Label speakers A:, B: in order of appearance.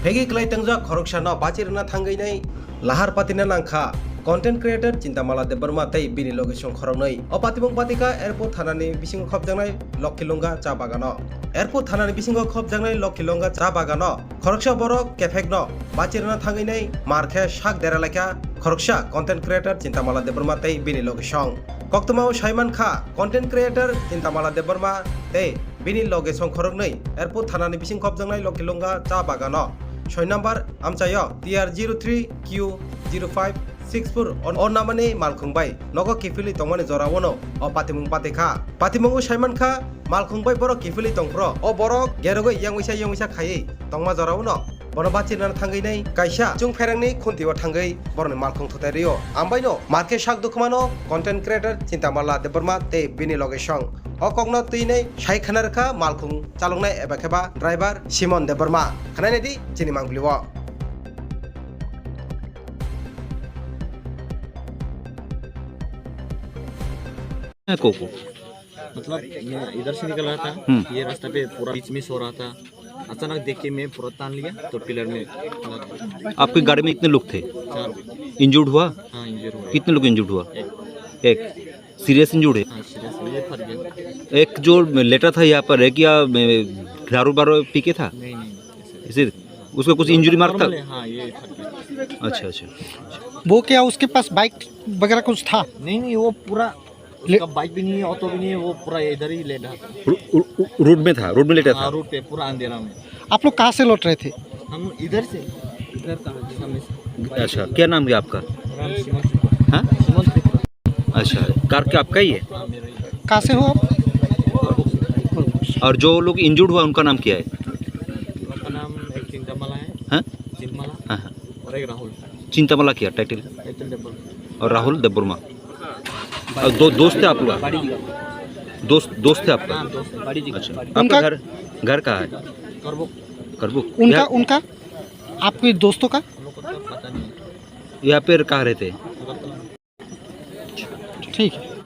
A: Pegi Clay Tangja Korokshana Bachirna Tangai Lahar Patina Lanka Content creator Cintamala de Burma Tay Bini Location Koronoi Opatibung Patika Airport Hanani Bising Khopjangai Lokilonga Chabagano Airport Hanani Bising Khopjangai Lokilonga Chabagano Koroksha Borok Kefekno Bachirna Tangai Marke Shak Deralaka Koroksha Content creator Cintamala de Burma Tay Bini Location Koktumao Shaiman Kha Content creator Cintamala de Burma Tay Bini Location Koronoi Airport Hanani Bising Khopjangai Lokilonga Chabagano 6 number Amchayo TR03Q0564 on namane Malkhungbai Nogo Kifili Tongmani Zorawono o Patimung Patika Patimungu Shaiman Kha Malkhungbai Borok Kifili Tongpro o Borok Gerogo Yangwisa Khai Tongma Zorawono Bonobachi Nan Tangai Kaisha Jung Ferangni Kuntiwa Tangai Borne Malkhung Toterio Ambaino Marke Shak Dukmano Content creator Cintamala de Burma Te Bini Location Okogno Tuine Shai Khanarka Malkhung Chalongnai Ebakeba driver Simon de Burma Khananedi Chinimang Bliwa
B: कोको
C: मतलब मैं इधर से निकल रहा था ये रास्ता पे पूरा बीच में सो रहा था अचानक देख के मैं पूरा तान लिया तो पिलर में
B: आपकी गाड़ी में कितने लोग थे
C: 4
B: इंजर्ड हुआ
C: हाँ इंजर हुआ
B: कितने लोग इंजर्ड हुआ एक सीरियस इंजर्ड है
C: हाँ सीरियस ये फट गया
B: एक जो लेटा था यहाँ पर है क्या दारू बारू पी के था
C: नहीं
B: इसे उसका कुछ इंजरी मार्क था
C: हाँ ये फट गया
B: अच्छा
D: वो क्या उसके पास बाइक वगैरह कुछ था?
C: नहीं वो पूरा उसका बाइक भी नहीं है ऑटो भी नहीं है वो पूरा इधर ही लेटा
B: रोड में था रोड में लेटा था
C: रोड पे पूरा अंधेरा में
D: आप लोग कहाँ से लौट रहे थे?
C: हम इधर से इधर का सामने से
B: अच्छा क्या नाम है आपका
C: राम सिमन
B: हाँ अच्छा कार क्या आपका ही है
C: हाँ मेरा ही
D: कहाँ से हो आप?
B: और जो लोग इंजर्ड हुआ उनका नाम क्या है
C: उनका नाम एक चिंतामला है
B: हाँ
C: चिंतमला
B: हाँ
C: और एक राहुल
B: चिंतामला क्या टाइटल
C: डबल
B: और राहुल देबुर्मा और दोस्त थे आप लोग दोस्त थे आपका अच्छा आपका घर कहाँ है करबुक
D: उनका आपके दोस्तों का
C: हम लोग को तो पता नहीं
B: यहाँ पे कहाँ रहते हैं
D: ठीक है।